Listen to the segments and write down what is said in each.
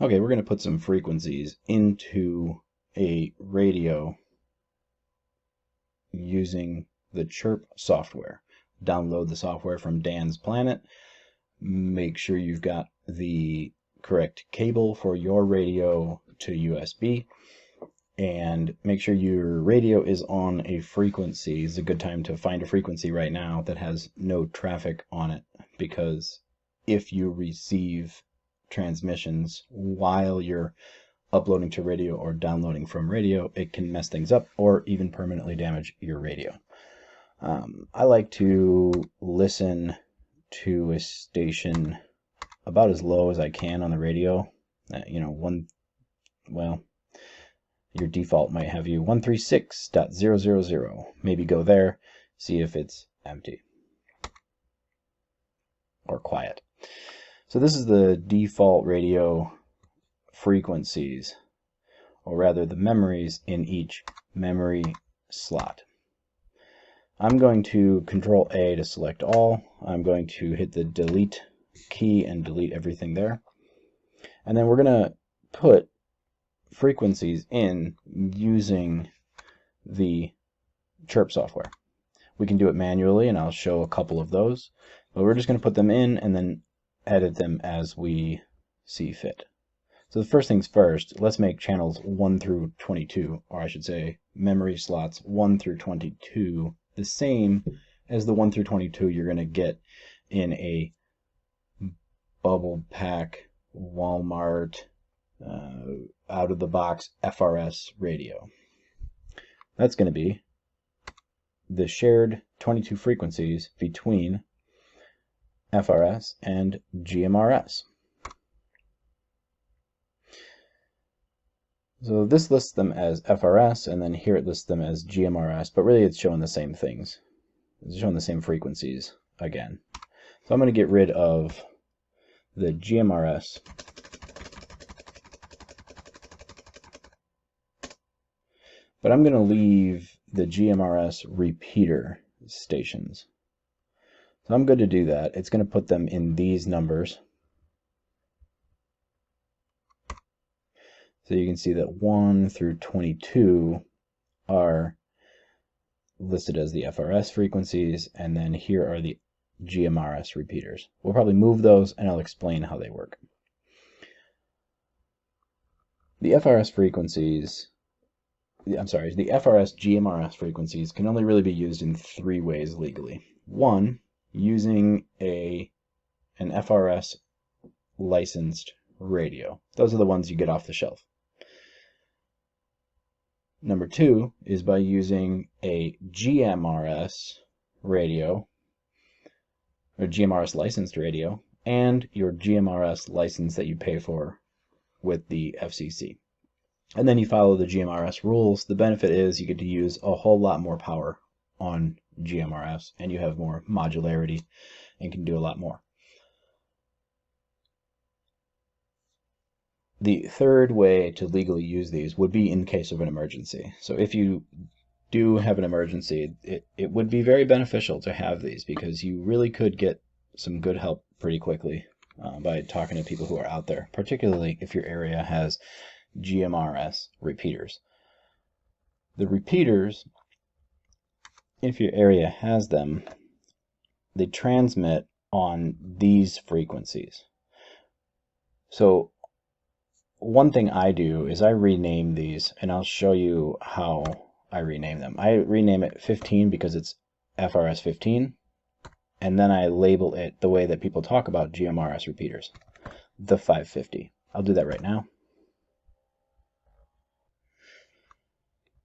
Okay, we're going to put some frequencies into a radio using the Chirp software. Download the software from Dan's Planet. Make sure you've got the correct cable for your radio to USB, and make sure your radio is on a frequency. It's a good time to find a frequency right now that has no traffic on it, because if you receive transmissions while you're uploading to radio or downloading from radio, it can mess things up or even permanently damage your radio. I like to listen to a station about as low as I can on the radio. Your default might have you 136.000. Maybe go there, see if it's empty or quiet. So this is the default radio frequencies, or rather the memories in each memory slot. I'm going to Control A to select all. I'm going to hit the delete key and delete everything there. And then we're going to put frequencies in using the Chirp software. We can do it manually, and I'll show a couple of those, but we're just going to put them in and then edit them as we see fit. So the first things first, let's make channels 1 through 22, or I should say memory slots 1 through 22, the same as the 1 through 22 you're going to get in a bubble pack Walmart out of the box FRS radio. That's going to be the shared 22 frequencies between FRS and GMRS. So this lists them as FRS, and then here it lists them as GMRS, but really it's showing the same things. It's showing the same frequencies again. So I'm going to get rid of the GMRS but I'm going to leave the GMRS repeater stations. So I'm good to do that. It's going to put them in these numbers. So you can see that 1 through 22 are listed as the FRS frequencies, and then here are the GMRS repeaters. We'll probably move those, and I'll explain how they work. The FRS frequencies, the FRS GMRS frequencies can only really be used in 3 ways legally. 1, using an FRS licensed radio. Those are the ones you get off the shelf. Number 2 is by using a GMRS radio, or GMRS licensed radio, and your GMRS license that you pay for with the FCC. And then you follow the GMRS rules. The benefit is you get to use a whole lot more power on GMRS, and you have more modularity and can do a lot more. The third way to legally use these would be in case of an emergency. So if you do have an emergency, it would be very beneficial to have these, because you really could get some good help pretty quickly by talking to people who are out there, particularly if your area has GMRS repeaters. The repeaters, if your area has them, they transmit on these frequencies. So one thing I do is I rename these, and I'll show you how I rename them. I rename it 15 because it's FRS 15, and then I label it the way that people talk about GMRS repeaters, the 550. I'll do that right now.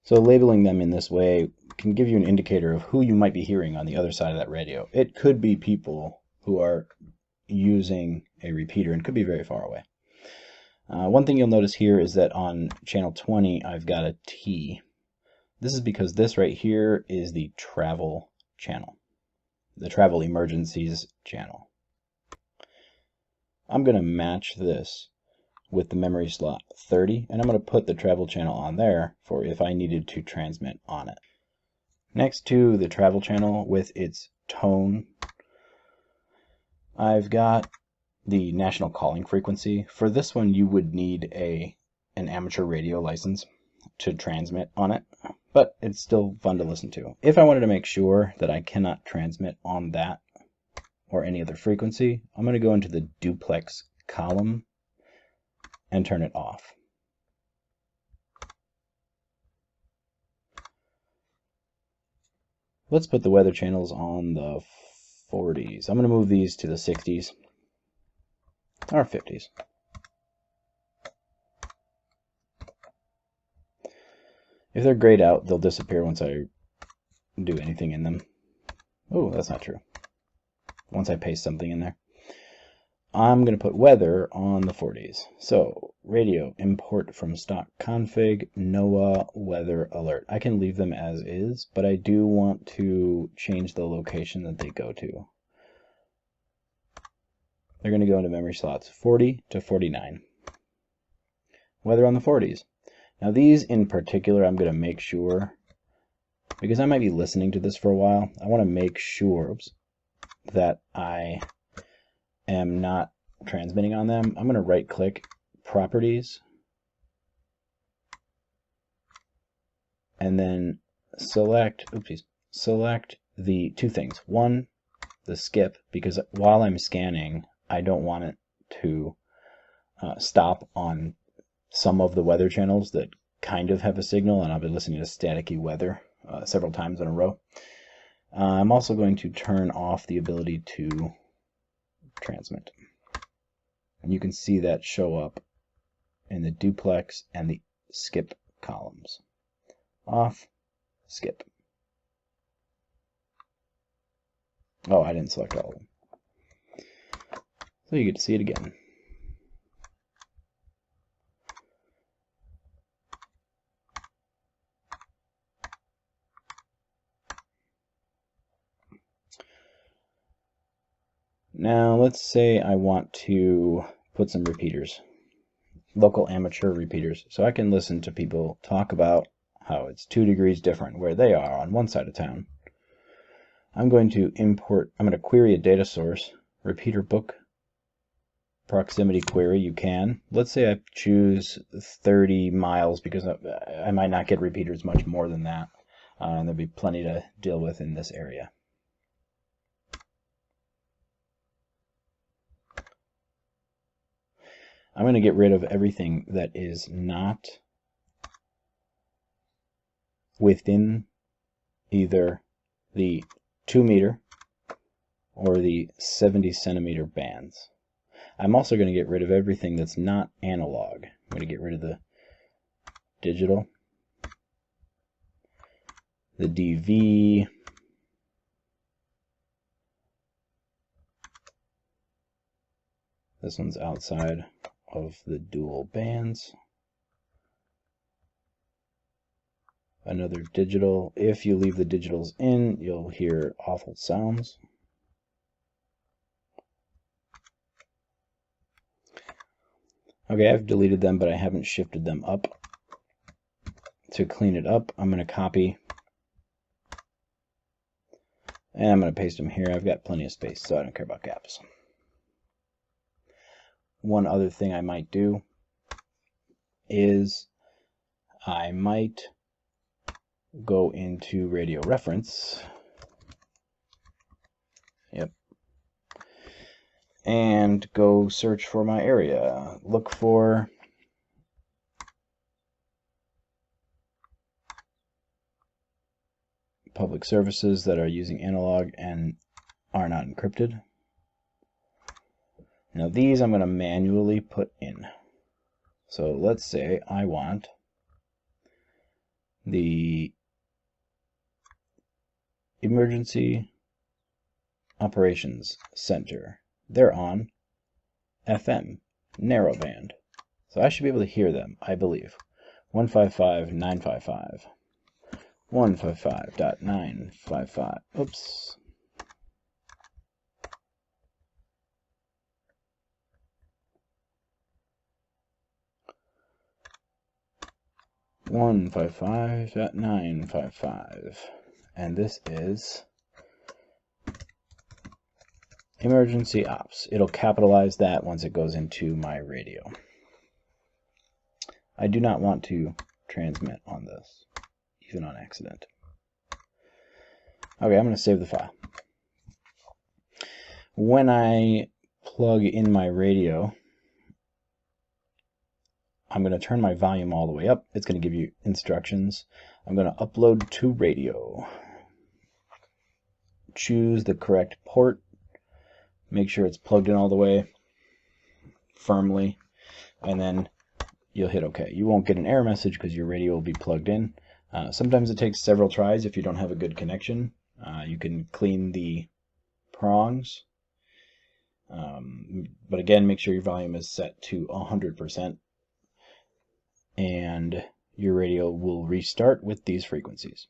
So labeling them in this way can give you an indicator of who you might be hearing on the other side of that radio. It could be people who are using a repeater and could be very far away. One thing you'll notice here is that on channel 20 I've got a T. This is because this right here is the travel channel, the travel emergencies channel. I'm going to match this with the memory slot 30, and I'm going to put the travel channel on there for if I needed to transmit on it. Next to the travel channel with its tone, I've got the national calling frequency. For this one, you would need an amateur radio license to transmit on it, but it's still fun to listen to. If I wanted to make sure that I cannot transmit on that or any other frequency, I'm going to go into the duplex column and turn it off. Let's put the weather channels on the 40s. I'm going to move these to the 60s or 50s. If they're grayed out, they'll disappear once I do anything in them. Oh, that's not true. Once I paste something in there. I'm going to put weather on the 40s. So, radio, import from stock config, NOAA, weather alert. I can leave them as is, but I do want to change the location that they go to. They're going to go into memory slots 40 to 49. Weather on the 40s. Now these in particular, I'm going to make sure, because I might be listening to this for a while, I want to make sure that I am not transmitting on them. I'm going to right click properties and then select the two things. One, the skip, because while I'm scanning, I don't want it to stop on some of the weather channels that kind of have a signal, and I'll be listening to staticky weather several times in a row. I'm also going to turn off the ability to transmit. And you can see that show up in the duplex and the skip columns. Off, skip. Oh, I didn't select all of them. So you get to see it again. Now let's say I want to put some repeaters, local amateur repeaters, so I can listen to people talk about how it's 2 degrees different where they are on one side of town. I'm going to query a data source, repeater book, proximity query. You can. Let's say I choose 30 miles because I might not get repeaters much more than that, and there'll be plenty to deal with in this area. I'm going to get rid of everything that is not within either the 2 meter or the 70 centimeter bands. I'm also going to get rid of everything that's not analog. I'm going to get rid of the digital, the DV, this one's outside of the dual bands. Another digital. If you leave the digitals in, you'll hear awful sounds. Okay, I've deleted them, but I haven't shifted them up. To clean it up, I'm going to copy, and I'm going to paste them here. I've got plenty of space, so I don't care about gaps. One other thing I might do is I might go into radio reference. Yep. And go search for my area. Look for public services that are using analog and are not encrypted. Now these I'm going to manually put in. So let's say I want the Emergency Operations Center. They're on FM, narrowband. So I should be able to hear them, I believe. 155.955. 155.955. Oops. One 155.955, and this is emergency ops. It'll capitalize that once it goes into my radio. I do not want to transmit on this, even on accident. Okay, I'm going to save the file. When I plug in my radio, I'm going to turn my volume all the way up. It's going to give you instructions. I'm going to upload to radio. Choose the correct port. Make sure it's plugged in all the way firmly, and then you'll hit OK. You won't get an error message because your radio will be plugged in. Sometimes it takes several tries if you don't have a good connection. You can clean the prongs. But again, make sure your volume is set to 100%. And your radio will restart with these frequencies.